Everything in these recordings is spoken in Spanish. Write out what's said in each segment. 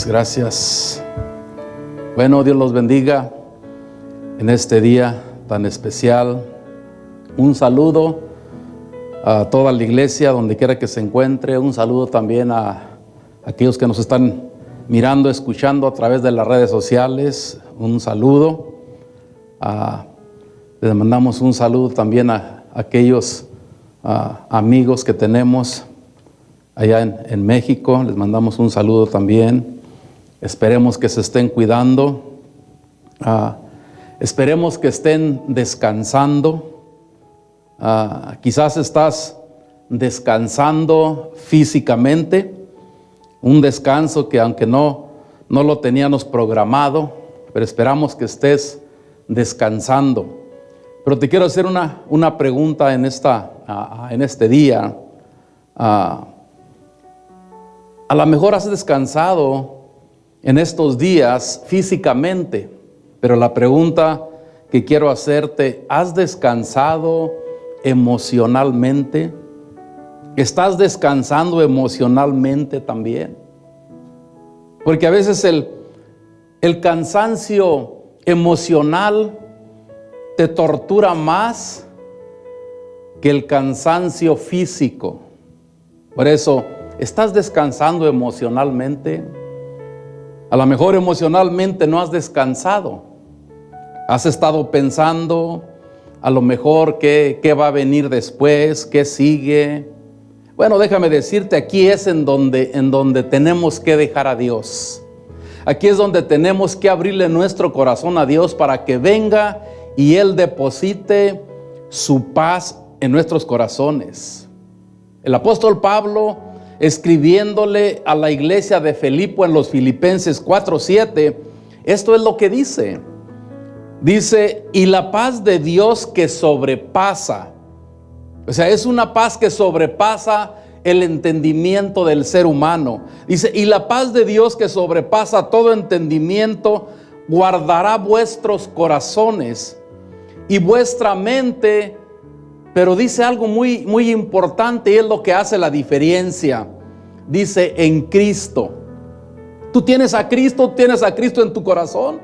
Gracias. Bueno, Dios los bendiga en este día tan especial. Un saludo a toda la iglesia, donde quiera que se encuentre. Un saludo también a aquellos que nos están mirando, escuchando a través de las redes sociales. Un saludo. Les mandamos un saludo también a aquellos amigos que tenemos allá en México. Les mandamos un saludo también. Esperemos que se estén cuidando. Esperemos que estén descansando. Quizás estás descansando físicamente. Un descanso que aunque no lo teníamos programado, pero esperamos que estés descansando. Pero te quiero hacer una pregunta en este día. A lo mejor has descansado en estos días físicamente, pero la pregunta que quiero hacerte, ¿has descansado emocionalmente? ¿Estás descansando emocionalmente también? Porque a veces el cansancio emocional te tortura más que el cansancio físico. Por eso, ¿estás descansando emocionalmente? A lo mejor emocionalmente no has descansado. Has estado pensando a lo mejor qué va a venir después, qué sigue. Bueno, déjame decirte, aquí es en donde tenemos que dejar a Dios. Aquí es donde tenemos que abrirle nuestro corazón a Dios para que venga y Él deposite su paz en nuestros corazones. El apóstol Pablo, escribiéndole a la iglesia de Filipo en los Filipenses 4:7, esto es lo que dice. Dice, y la paz de Dios que sobrepasa, o sea, es una paz que sobrepasa el entendimiento del ser humano. Dice, y la paz de Dios que sobrepasa todo entendimiento, guardará vuestros corazones y vuestra mente. Pero dice algo muy importante, y es lo que hace la diferencia. Dice, en Cristo. ¿Tú tienes a Cristo? ¿Tienes a Cristo en tu corazón?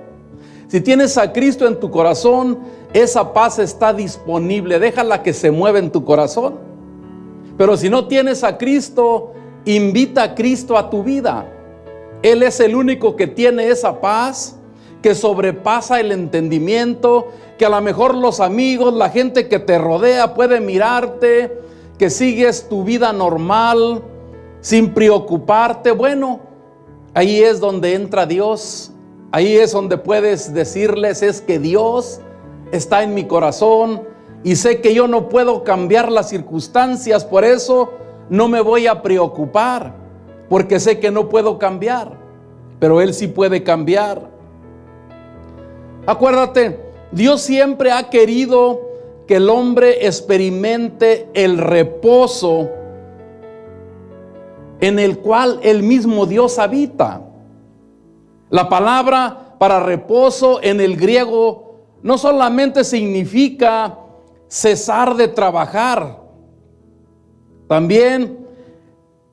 Si tienes a Cristo en tu corazón, esa paz está disponible. Déjala que se mueva en tu corazón. Pero si no tienes a Cristo, invita a Cristo a tu vida. Él es el único que tiene esa paz que sobrepasa el entendimiento, que a lo mejor los amigos, la gente que te rodea puede mirarte, que sigues tu vida normal, sin preocuparte. Bueno, ahí es donde entra Dios. Ahí es donde puedes decirles, es que Dios está en mi corazón y sé que yo no puedo cambiar las circunstancias, por eso no me voy a preocupar, porque sé que no puedo cambiar, pero Él sí puede cambiar. Acuérdate, Dios siempre ha querido que el hombre experimente el reposo en el cual el mismo Dios habita. La palabra para reposo en el griego no solamente significa cesar de trabajar. También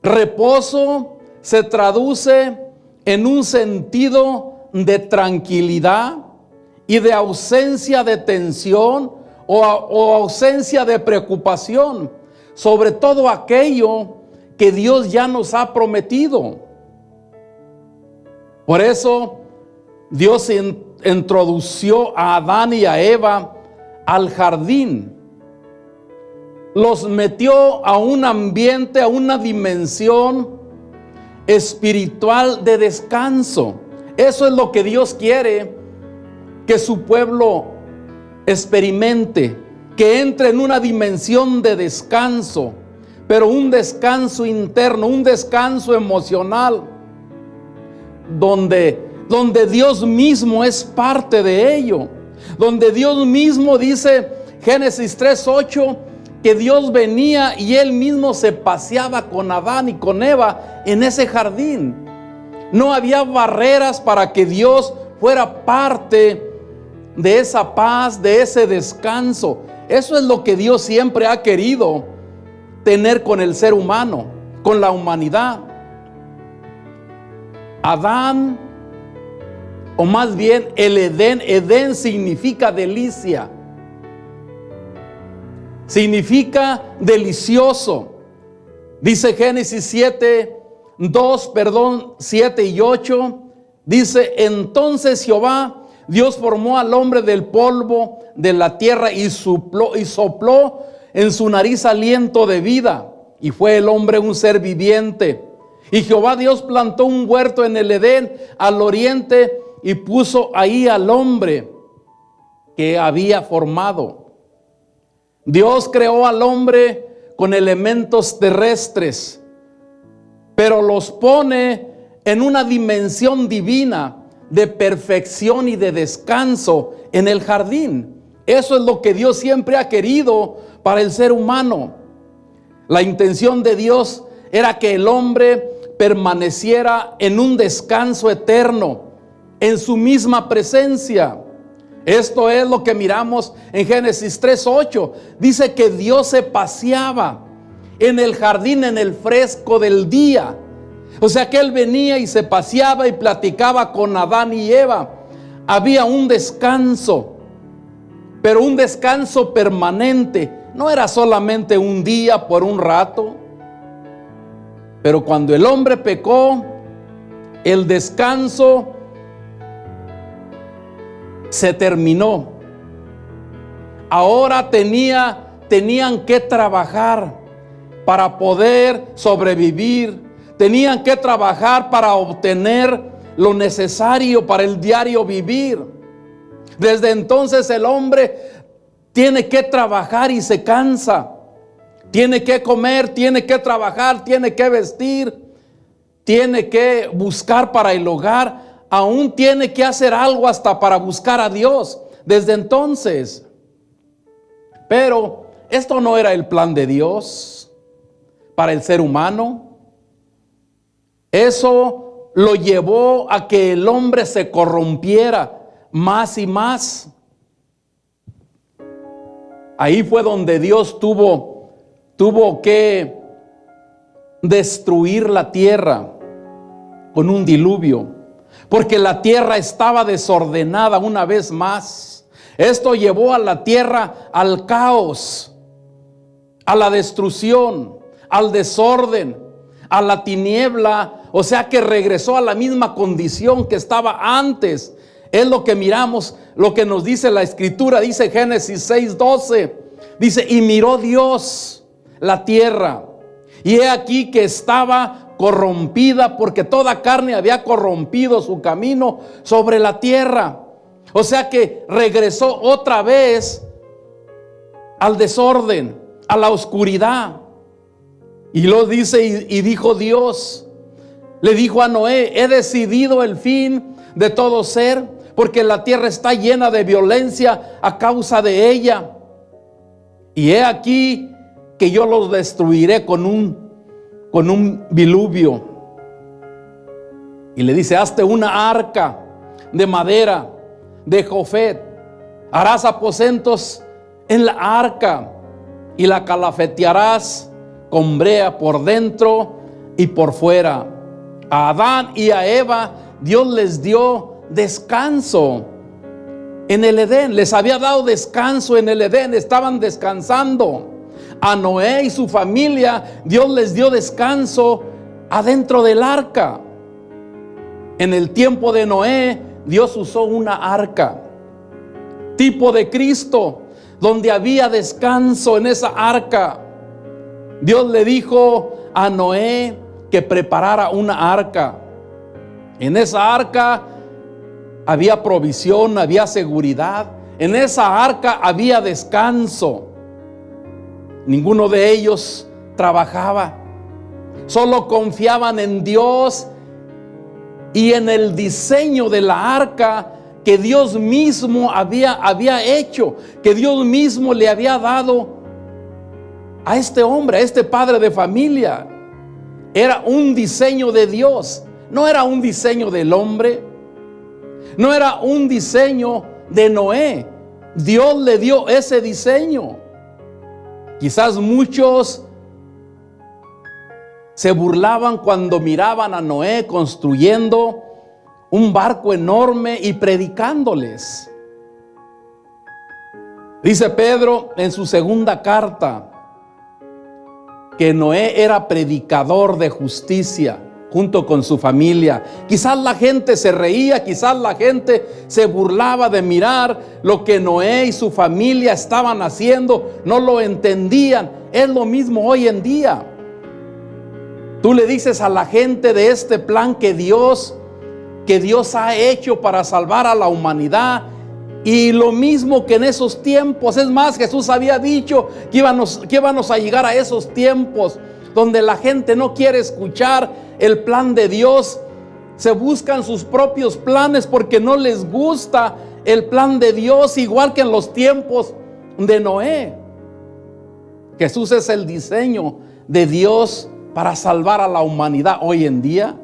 reposo se traduce en un sentido de tranquilidad y de ausencia de tensión o ausencia de preocupación sobre todo aquello que Dios ya nos ha prometido. Por eso Dios introdució a Adán y a Eva al jardín. Los metió a un ambiente, a una dimensión espiritual de descanso. Eso es lo que Dios quiere que su pueblo experimente, que entre en una dimensión de descanso, pero un descanso interno, un descanso emocional, donde donde Dios mismo es parte de ello, donde Dios mismo dice, Génesis 3:8, que Dios venía y Él mismo se paseaba con Adán y con Eva en ese jardín. No había barreras para que Dios fuera parte de esa paz, de ese descanso. Eso es lo que Dios siempre ha querido tener con el ser humano, con la humanidad. Adán, o más bien el Edén, Edén significa delicia, significa delicioso. Dice Génesis 7 y 8, dice, entonces Jehová Dios formó al hombre del polvo de la tierra y sopló en su nariz aliento de vida, y fue el hombre un ser viviente. Y Jehová Dios plantó un huerto en el Edén al oriente y puso ahí al hombre que había formado. Dios creó al hombre con elementos terrestres, pero los pone en una dimensión divina de perfección y de descanso en el jardín. Eso es lo que Dios siempre ha querido para el ser humano. La intención de Dios era que el hombre permaneciera en un descanso eterno, en su misma presencia. Esto es lo que miramos en Génesis 3:8. Dice que Dios se paseaba en el jardín en el fresco del día. O sea que Él venía y se paseaba y platicaba con Adán y Eva. Había un descanso, pero un descanso permanente. No era solamente un día por un rato. Pero cuando el hombre pecó, el descanso se terminó. Ahora tenían que trabajar para poder sobrevivir. Tenían que trabajar para obtener lo necesario para el diario vivir. Desde entonces el hombre tiene que trabajar y se cansa. Tiene que comer, tiene que trabajar, tiene que vestir, tiene que buscar para el hogar. Aún tiene que hacer algo hasta para buscar a Dios desde entonces. Pero esto no era el plan de Dios para el ser humano. Eso lo llevó a que el hombre se corrompiera más y más. Ahí fue donde Dios tuvo que destruir la tierra con un diluvio, porque la tierra estaba desordenada una vez más. Esto llevó a la tierra al caos, a la destrucción, al desorden, a la tiniebla. O sea que regresó a la misma condición que estaba antes. Es lo que miramos, lo que nos dice la Escritura. Dice Génesis 6:12. Dice, y miró Dios la tierra, y he aquí que estaba corrompida, porque toda carne había corrompido su camino sobre la tierra. O sea que regresó otra vez al desorden, a la oscuridad. Y lo dice, y dijo Dios, le dijo a Noé, he decidido el fin de todo ser, porque la tierra está llena de violencia a causa de ella. Y he aquí que yo los destruiré con un diluvio. Y le dice, hazte una arca de madera, de Jofet. Harás aposentos en la arca y la calafetearás con brea por dentro y por fuera. A Adán y a Eva Dios les dio descanso en el Edén. Les había dado descanso en el Edén, estaban descansando. A Noé y su familia Dios les dio descanso adentro del arca. En el tiempo de Noé Dios usó una arca, tipo de Cristo, donde había descanso en esa arca. Dios le dijo a Noé que preparara una arca. En esa arca había provisión, había seguridad. En esa arca había descanso. Ninguno de ellos trabajaba. Solo confiaban en Dios y en el diseño de la arca que Dios mismo había hecho, que Dios mismo le había dado a este hombre, a este padre de familia. Era un diseño de Dios, no era un diseño del hombre, no era un diseño de Noé. Dios le dio ese diseño. Quizás muchos se burlaban cuando miraban a Noé construyendo un barco enorme y predicándoles. Dice Pedro en su segunda carta que Noé era predicador de justicia junto con su familia. Quizás la gente se reía, quizás la gente se burlaba de mirar lo que Noé y su familia estaban haciendo, no lo entendían. Es lo mismo hoy en día. Tú le dices a la gente de este plan que Dios ha hecho para salvar a la humanidad, y lo mismo que en esos tiempos. Es más, Jesús había dicho que íbamos a llegar a esos tiempos donde la gente no quiere escuchar el plan de Dios. Se buscan sus propios planes porque no les gusta el plan de Dios, igual que en los tiempos de Noé. Jesús es el diseño de Dios para salvar a la humanidad hoy en día.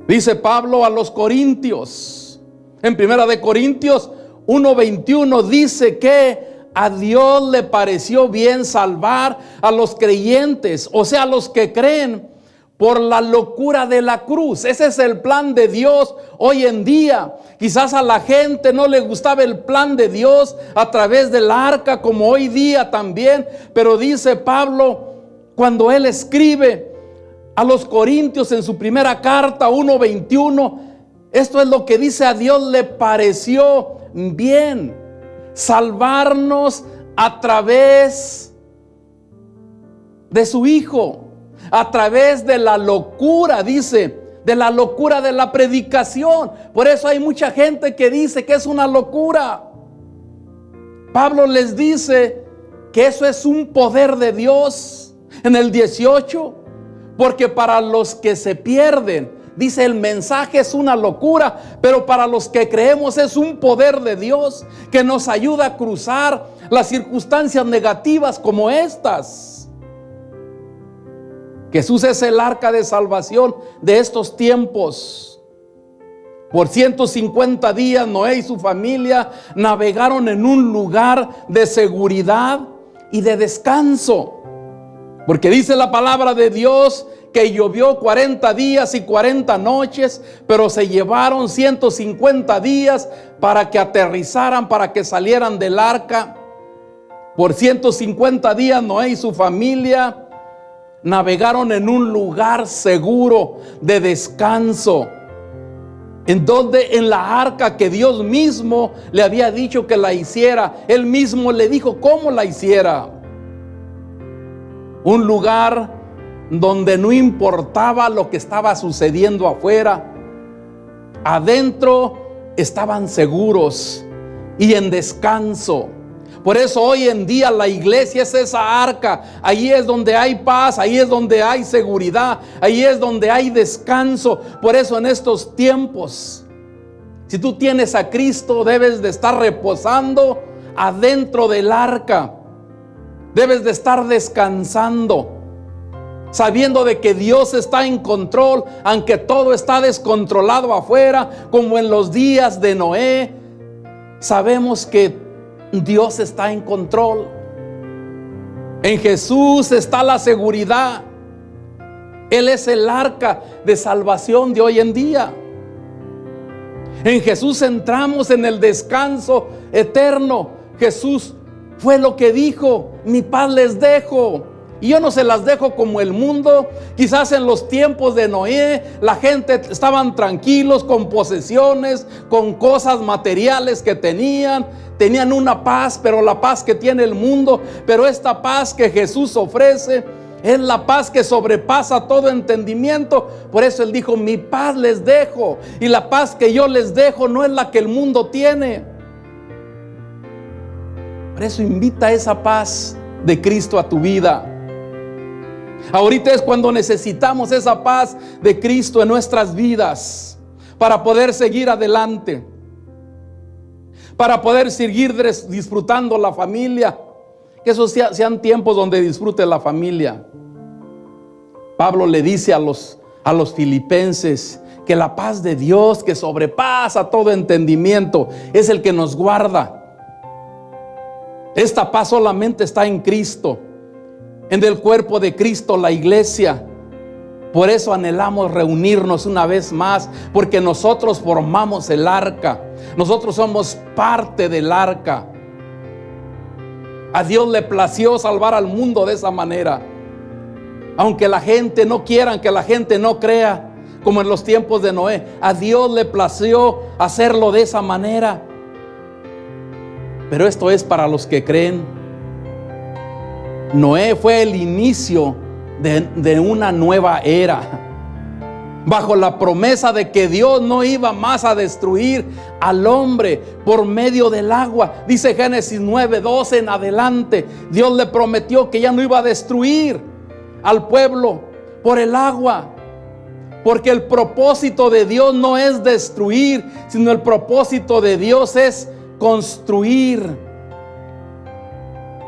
Dice Pablo a los Corintios, en 1 Corintios 1:21, dice que a Dios le pareció bien salvar a los creyentes, o sea, a los que creen, por la locura de la cruz. Ese es el plan de Dios hoy en día. Quizás a la gente no le gustaba el plan de Dios a través del arca, como hoy día también, pero dice Pablo, cuando él escribe a los Corintios en su primera carta 1:21, esto es lo que dice: a Dios le pareció bien salvarnos a través de su Hijo, a través de la locura, dice, de la locura de la predicación. Por eso hay mucha gente que dice que es una locura. Pablo les dice que eso es un poder de Dios en el 18, porque para los que se pierden, dice, el mensaje es una locura, pero para los que creemos es un poder de Dios que nos ayuda a cruzar las circunstancias negativas como estas. Jesús es el arca de salvación de estos tiempos. Por 150 días Noé y su familia navegaron en un lugar de seguridad y de descanso, porque dice la palabra de Dios que llovió 40 días y 40 noches, pero se llevaron 150 días para que aterrizaran, para que salieran del arca. Por 150 días Noé y su familia navegaron en un lugar seguro de descanso, en donde en la arca que Dios mismo le había dicho que la hiciera. Él mismo le dijo cómo la hiciera. Un lugar donde no importaba lo que estaba sucediendo afuera, adentro estaban seguros y en descanso. Por eso hoy en día la iglesia es esa arca. Ahí es donde hay paz, ahí es donde hay seguridad, ahí es donde hay descanso. Por eso en estos tiempos, si tú tienes a Cristo, debes de estar reposando adentro del arca. Debes de estar descansando, sabiendo de que Dios está en control, aunque todo está descontrolado afuera, como en los días de Noé. Sabemos que Dios está en control. En Jesús está la seguridad. Él es el arca de salvación de hoy en día. En Jesús entramos en el descanso eterno. Jesús fue lo que dijo: mi paz les dejo, y yo no se las dejo como el mundo. Quizás en los tiempos de Noé la gente estaban tranquilos con posesiones, con cosas materiales que tenían una paz, pero la paz que tiene el mundo. Pero esta paz que Jesús ofrece es la paz que sobrepasa todo entendimiento. Por eso Él dijo: mi paz les dejo, y la paz que yo les dejo no es la que el mundo tiene. Por eso invita esa paz de Cristo a tu vida. Ahorita es cuando necesitamos esa paz de Cristo en nuestras vidas para poder seguir adelante, para poder seguir disfrutando la familia, que esos sean tiempos donde disfrute la familia. Pablo le dice a los filipenses que la paz de Dios, que sobrepasa todo entendimiento, es el que nos guarda. Esta paz solamente está en Cristo, en el cuerpo de Cristo, la iglesia. Por eso anhelamos reunirnos una vez más, porque nosotros formamos el arca. Nosotros somos parte del arca. A Dios le plació salvar al mundo de esa manera. Aunque la gente no quiera, aunque la gente no crea, como en los tiempos de Noé, a Dios le plació hacerlo de esa manera. Pero esto es para los que creen. Noé fue el inicio de una nueva era, bajo la promesa de que Dios no iba más a destruir al hombre por medio del agua. Dice Génesis 9:12 en adelante, Dios le prometió que ya no iba a destruir al pueblo por el agua, porque el propósito de Dios no es destruir, sino el propósito de Dios es construir.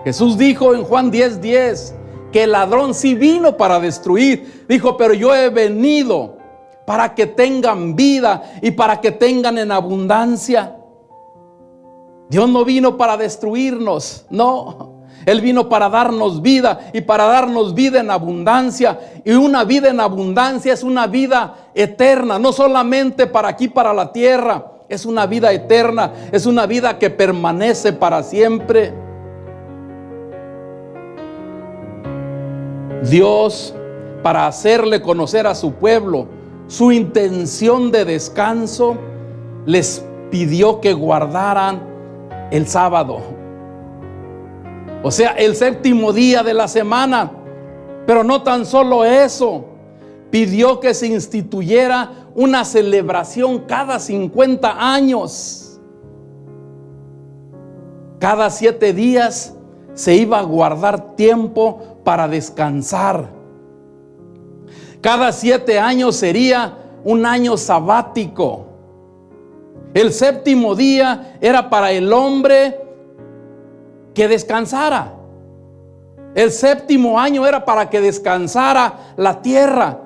Jesús dijo en Juan 10:10 que el ladrón sí vino para destruir. Dijo, pero yo he venido para que tengan vida y para que tengan en abundancia. Dios no vino para destruirnos, no. Él vino para darnos vida y para darnos vida en abundancia. Y una vida en abundancia es una vida eterna, no solamente para aquí, para la tierra. Es una vida eterna, es una vida que permanece para siempre. Dios, para hacerle conocer a su pueblo su intención de descanso, les pidió que guardaran el sábado, o sea, el séptimo día de la semana. Pero no tan solo eso, pidió que se instituyera una celebración cada 50 años. Cada 7 días se iba a guardar tiempo para descansar. Cada 7 años sería un año sabático. El séptimo día era para el hombre que descansara. El séptimo año era para que descansara la tierra.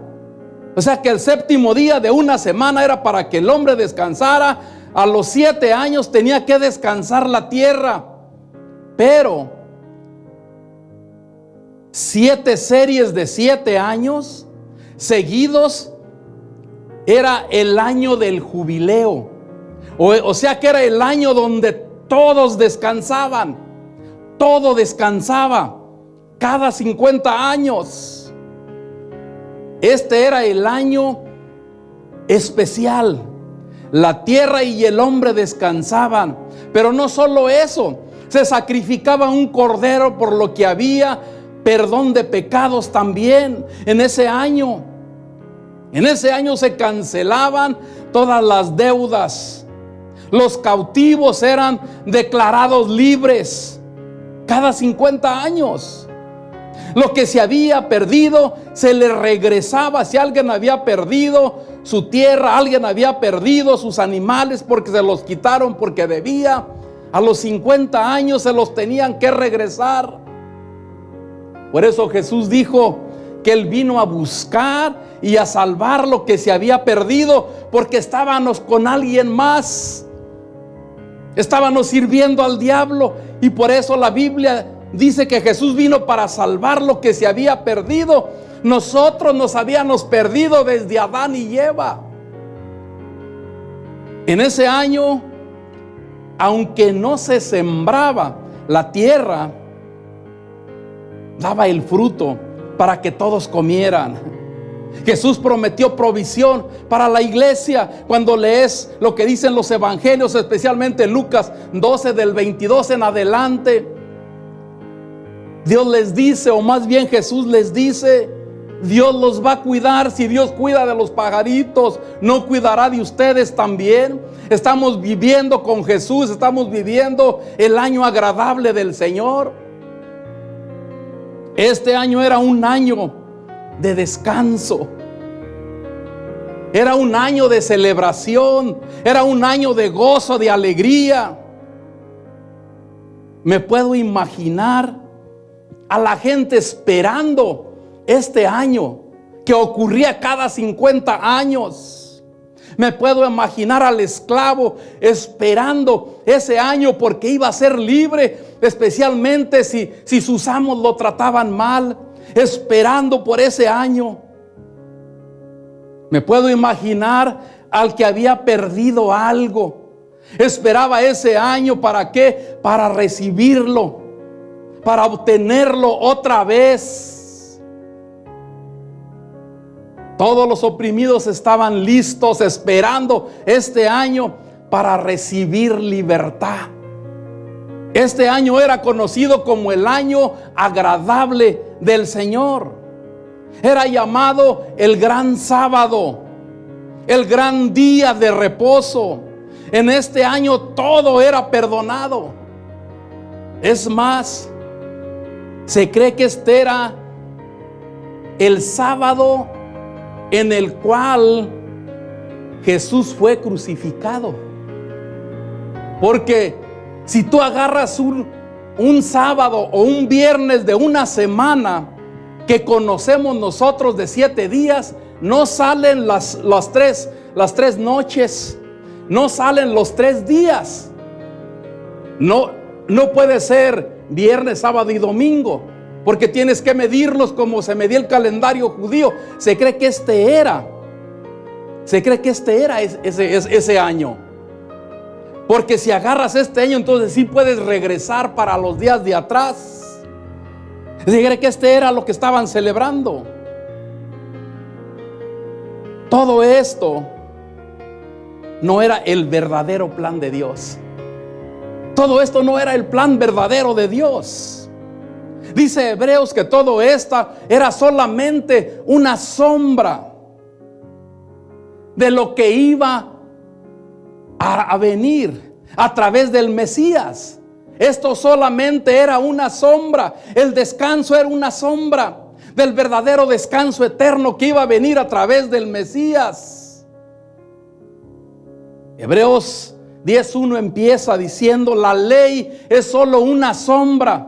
O sea que el séptimo día de una semana era para que el hombre descansara. A los 7 años tenía que descansar la tierra. Pero 7 series de 7 años seguidos era el año del jubileo. O sea que era el año donde todos descansaban. Todo descansaba cada 50 años. Este era el año especial. La tierra y el hombre descansaban. Pero no solo eso, se sacrificaba un cordero por lo que había perdón de pecados también en ese año. En ese año se cancelaban todas las deudas. Los cautivos eran declarados libres cada 50 años. Lo que se había perdido se le regresaba. Si alguien había perdido su tierra, alguien había perdido sus animales porque se los quitaron porque debía, a los 50 años se los tenían que regresar. Por eso Jesús dijo que Él vino a buscar y a salvar lo que se había perdido, porque estábamos con alguien más. Estábamos sirviendo al diablo, y por eso la Biblia dice que Jesús vino para salvar lo que se había perdido. Nosotros nos habíamos perdido desde Adán y Eva. En ese año, aunque no se sembraba, la tierra daba el fruto para que todos comieran. Jesús prometió provisión para la iglesia. Cuando lees lo que dicen los evangelios, especialmente Lucas 12 del 22 en adelante, Dios les dice, o más bien Jesús les dice, Dios los va a cuidar. Si Dios cuida de los pajaritos, ¿no cuidará de ustedes también? Estamos viviendo con Jesús, estamos viviendo el año agradable del Señor. Este año era un año de descanso. Era un año de celebración, era un año de gozo, de alegría. Me puedo imaginar a la gente esperando este año que ocurría cada 50 años. Me puedo imaginar al esclavo esperando ese año porque iba a ser libre, especialmente si sus amos lo trataban mal, esperando por ese año. Me puedo imaginar al que había perdido algo. Esperaba ese año, ¿para qué? Para recibirlo, para obtenerlo otra vez. Todos los oprimidos estaban listos, esperando este año para recibir libertad. Este año era conocido como el año agradable del Señor. Era llamado el gran sábado, el gran día de reposo. En este año todo era perdonado. Es más, se cree que este era el sábado en el cual Jesús fue crucificado. Porque si tú agarras un sábado o un viernes de una semana que conocemos nosotros de 7 días, no salen las tres noches, no salen los 3 días. No puede ser viernes, sábado y domingo, porque tienes que medirlos como se medía el calendario judío. Se cree que este era ese año. Porque si agarras este año, entonces sí puedes regresar para los días de atrás. Se cree que este era lo que estaban celebrando. Todo esto no era el verdadero plan de Dios. Todo esto no era el plan verdadero de Dios. Dice Hebreos que todo esto era solamente una sombra de lo que iba a venir a través del Mesías. Esto solamente era una sombra. El descanso era una sombra del verdadero descanso eterno que iba a venir a través del Mesías. Hebreos 10:1 empieza diciendo: la ley es solo una sombra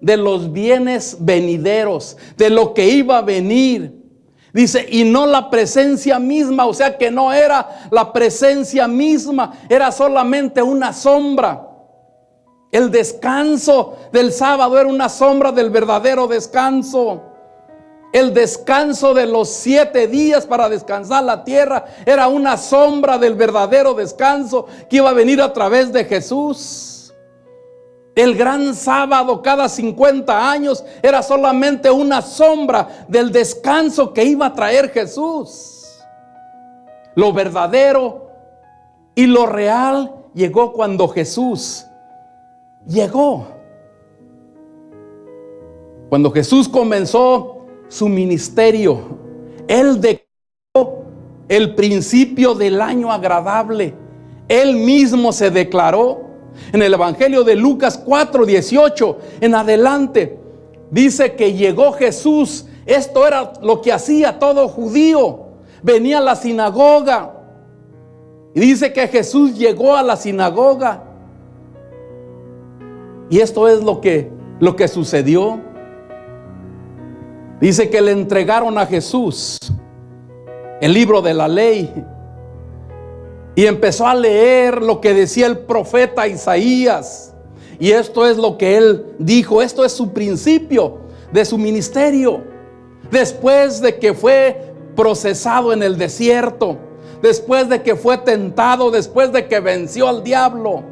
de los bienes venideros, de lo que iba a venir. Dice, y no la presencia misma. O sea que no era la presencia misma, era solamente una sombra. El descanso del sábado era una sombra del verdadero descanso. El descanso de los 7 días para descansar la tierra era una sombra del verdadero descanso que iba a venir a través de Jesús. El gran sábado cada 50 años era solamente una sombra del descanso que iba a traer Jesús. Lo verdadero y lo real llegó cuando Jesús llegó. Cuando Jesús comenzó su ministerio, Él declaró el principio del año agradable. Él mismo se declaró en el Evangelio de Lucas 4:18 en adelante. Dice que llegó Jesús. Esto era lo que hacía todo judío. Venía a la sinagoga y dice que Jesús llegó a la sinagoga. Y esto es lo que sucedió. Dice que le entregaron a Jesús el libro de la ley y empezó a leer lo que decía el profeta Isaías. Y esto es lo que él dijo. Esto es su principio de su ministerio. Después de que fue procesado en el desierto, después de que fue tentado, después de que venció al diablo,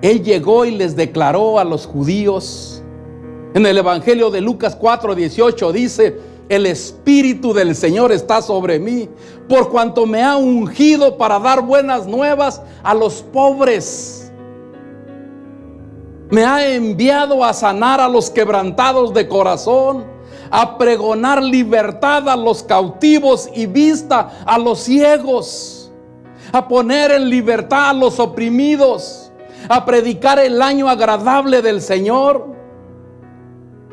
Él llegó y les declaró a los judíos. En el Evangelio de Lucas 4:18 dice: el Espíritu del Señor está sobre mí, por cuanto me ha ungido para dar buenas nuevas a los pobres. Me ha enviado a sanar a los quebrantados de corazón, a pregonar libertad a los cautivos y vista a los ciegos, a poner en libertad a los oprimidos, a predicar el año agradable del Señor.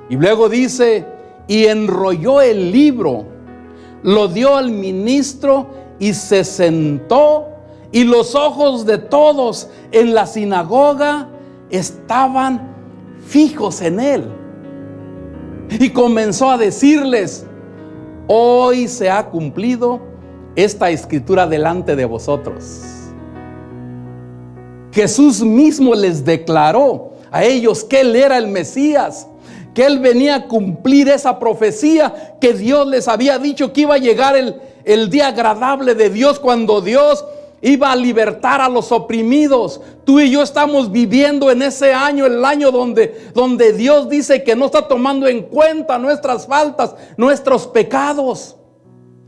Y luego dice: y enrolló el libro, lo dio al ministro y se sentó, y los ojos de todos en la sinagoga estaban fijos en él. Y comenzó a decirles: hoy se ha cumplido esta escritura delante de vosotros. Jesús mismo les declaró a ellos que Él era el Mesías, que Él venía a cumplir esa profecía que Dios les había dicho, que iba a llegar el día agradable de Dios, cuando Dios iba a libertar a los oprimidos. Tú y yo estamos viviendo en ese año, el año donde Dios dice que no está tomando en cuenta nuestras faltas, nuestros pecados.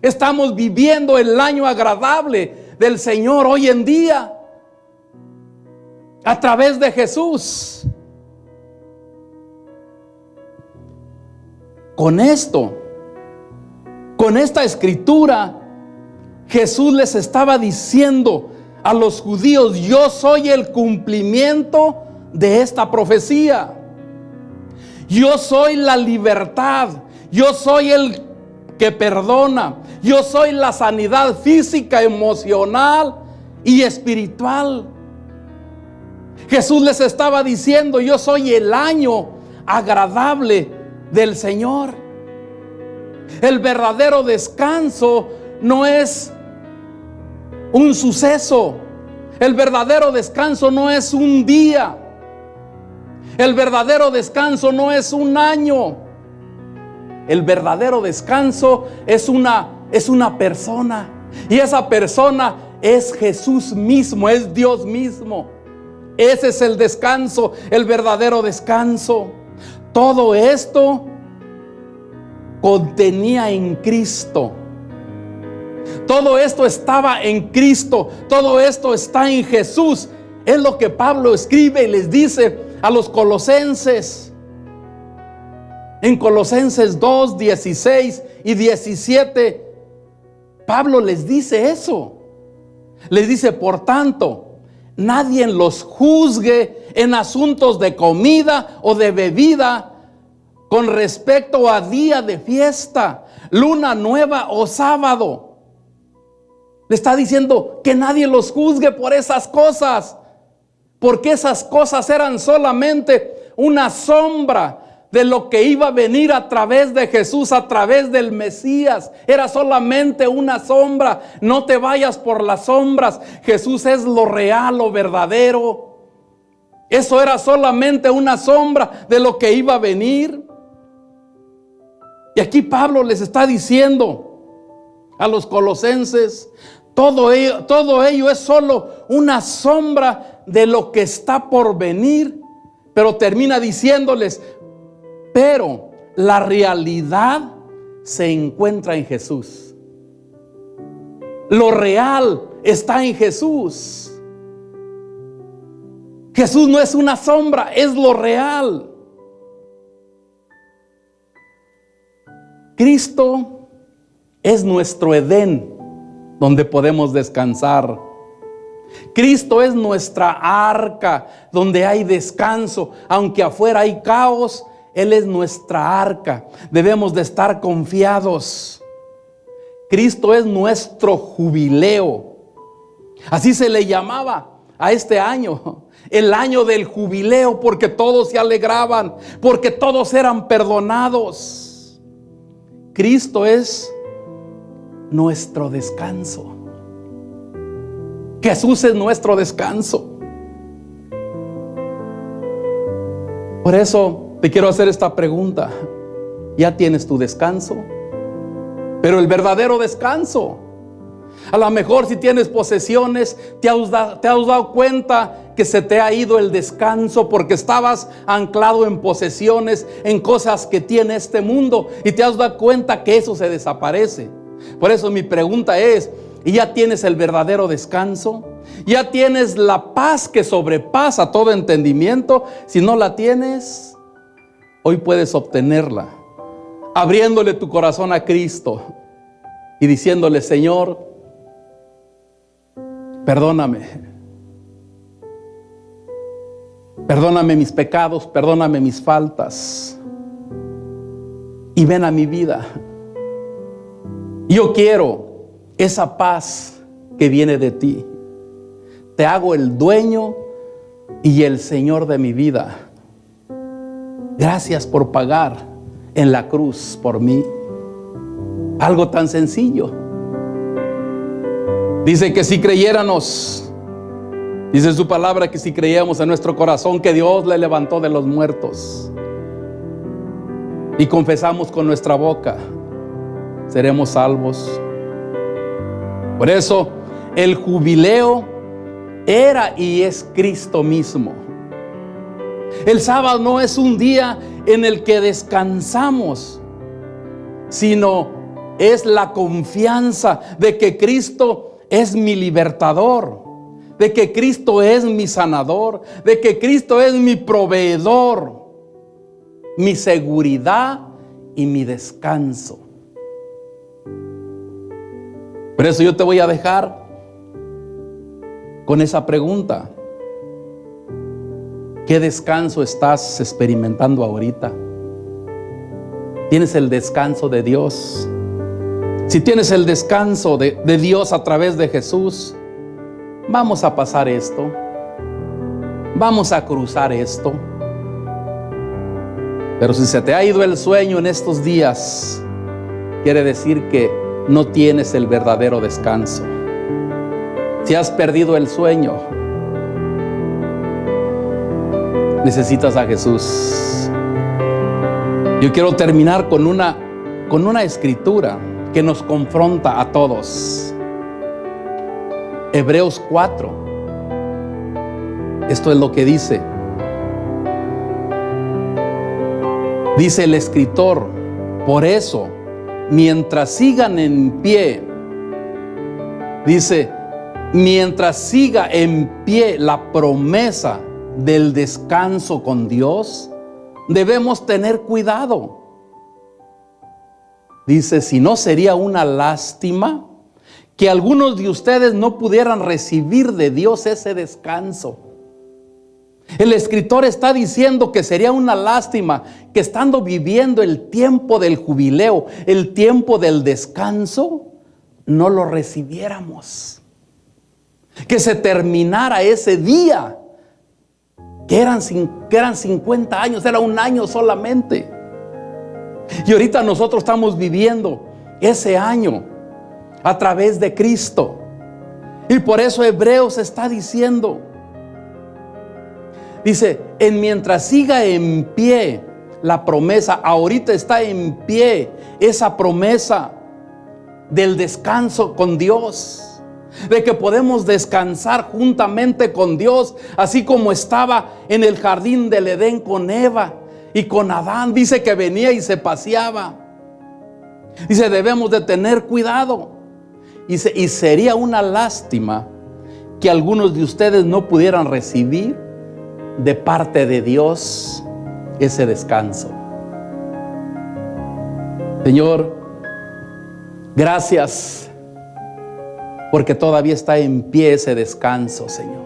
Estamos viviendo el año agradable del Señor hoy en día, a través de Jesús. Con esto, con esta escritura, Jesús les estaba diciendo a los judíos: yo soy el cumplimiento de esta profecía. Yo soy la libertad. Yo soy el que perdona. Yo soy la sanidad física, emocional y espiritual. Jesús les estaba diciendo: yo soy el año agradable del Señor. El verdadero descanso no es un suceso. El verdadero descanso no es un día. El verdadero descanso no es un año. El verdadero descanso es una persona. Y esa persona es Jesús mismo, es Dios mismo. Ese es el descanso, el verdadero descanso. Todo esto contenía en Cristo. Todo esto estaba en Cristo. Todo esto está en Jesús. Es lo que Pablo escribe y les dice a los colosenses. En Colosenses 2, 16 y 17, Pablo les dice eso. Les dice: por tanto, nadie los juzgue en asuntos de comida o de bebida, con respecto a día de fiesta, luna nueva o sábado. Le está diciendo que nadie los juzgue por esas cosas, porque esas cosas eran solamente una sombra de lo que iba a venir a través de Jesús, a través del Mesías. Era solamente una sombra. No te vayas por las sombras. Jesús es lo real, lo verdadero. Eso era solamente una sombra de lo que iba a venir. Y aquí Pablo les está diciendo a los colosenses: todo ello es solo una sombra de lo que está por venir. Pero termina diciéndoles: pero la realidad se encuentra en Jesús. Lo real está en Jesús. Jesús no es una sombra, es lo real. Cristo es nuestro Edén, donde podemos descansar. Cristo es nuestra arca, donde hay descanso. Aunque afuera hay caos, Él es nuestra arca. Debemos de estar confiados. Cristo es nuestro jubileo. Así se le llamaba a este año, el año del jubileo, porque todos se alegraban, porque todos eran perdonados. Cristo es nuestro descanso. Jesús es nuestro descanso. Por eso te quiero hacer esta pregunta: ¿ya tienes tu descanso? Pero el verdadero descanso. A lo mejor si tienes posesiones, te has dado cuenta que se te ha ido el descanso porque estabas anclado en posesiones, en cosas que tiene este mundo, y te has dado cuenta que eso se desaparece. Por eso mi pregunta es: ¿y ya tienes el verdadero descanso? ¿Ya tienes la paz que sobrepasa todo entendimiento? Si no la tienes, hoy puedes obtenerla abriéndole tu corazón a Cristo y diciéndole: Señor, perdóname. Perdóname mis pecados, perdóname mis faltas. y ven a mi vida. Yo quiero esa paz que viene de ti. Te hago el dueño y el Señor de mi vida. Gracias por pagar en la cruz por mí. Algo tan sencillo. Dice que si creyéramos, dice su palabra, que si creyéramos en nuestro corazón que Dios le levantó de los muertos y confesamos con nuestra boca, seremos salvos. Por eso el jubileo era y es Cristo mismo. El sábado no es un día en el que descansamos, sino es la confianza de que Cristo es mi libertador, de que Cristo es mi sanador, de que Cristo es mi proveedor, mi seguridad y mi descanso. Por eso yo te voy a dejar con esa pregunta. ¿Qué descanso estás experimentando ahorita? ¿Tienes el descanso de Dios? Si tienes el descanso de Dios a través de Jesús, vamos a pasar esto. Vamos a cruzar esto. Pero si se te ha ido el sueño en estos días, quiere decir que no tienes el verdadero descanso. Si has perdido el sueño, necesitas a Jesús. Yo quiero terminar con una escritura que nos confronta a todos. Hebreos 4. Esto es lo que dice. Dice el escritor: por eso, mientras sigan en pie, dice, mientras siga en pie la promesa del descanso con Dios, debemos tener cuidado. Dice, si no sería una lástima que algunos de ustedes no pudieran recibir de Dios ese descanso. El escritor está diciendo que sería una lástima que estando viviendo el tiempo del jubileo, el tiempo del descanso, no lo recibiéramos. Que se terminara ese día, que eran 50 años, era un año solamente. Y ahorita nosotros estamos viviendo ese año a través de Cristo. Y por eso Hebreos está diciendo, dice, mientras siga en pie la promesa, ahorita está en pie esa promesa del descanso con Dios, de que podemos descansar juntamente con Dios, así como estaba en el jardín del Edén con Eva y con Adán. Dice que venía y se paseaba. Dice, debemos de tener cuidado. Dice, y sería una lástima que algunos de ustedes no pudieran recibir de parte de Dios ese descanso. Señor, gracias porque todavía está en pie ese descanso, Señor.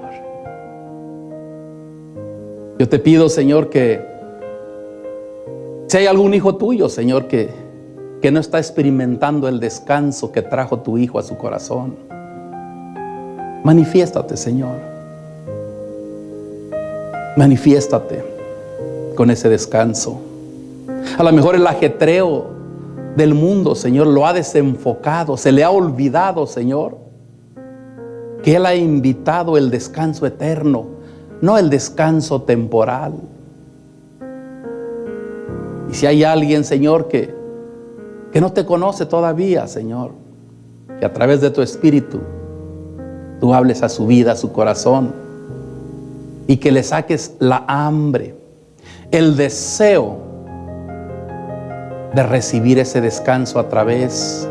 Yo te pido, Señor, que si hay algún hijo tuyo, Señor, que no está experimentando el descanso que trajo tu Hijo a su corazón, manifiéstate, Señor. Manifiéstate con ese descanso. A lo mejor el ajetreo del mundo, Señor, lo ha desenfocado, se le ha olvidado, Señor, que Él ha invitado el descanso eterno, no el descanso temporal. Y si hay alguien, Señor, que no te conoce todavía, Señor, que a través de tu Espíritu tú hables a su vida, a su corazón, y que le saques la hambre, el deseo de recibir ese descanso a través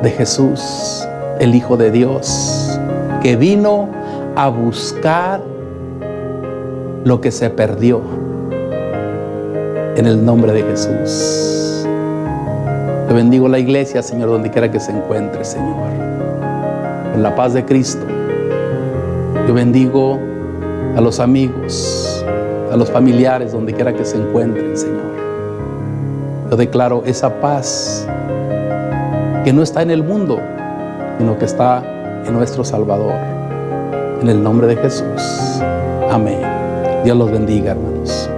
de Jesús, el Hijo de Dios, que vino a buscar lo que se perdió. En el nombre de Jesús. Te bendigo la iglesia, Señor, donde quiera que se encuentre, Señor. En la paz de Cristo. Yo bendigo a los amigos, a los familiares, donde quiera que se encuentren, Señor. Yo declaro esa paz que no está en el mundo, sino que está en nuestro Salvador. En el nombre de Jesús. Amén. Dios los bendiga, hermanos.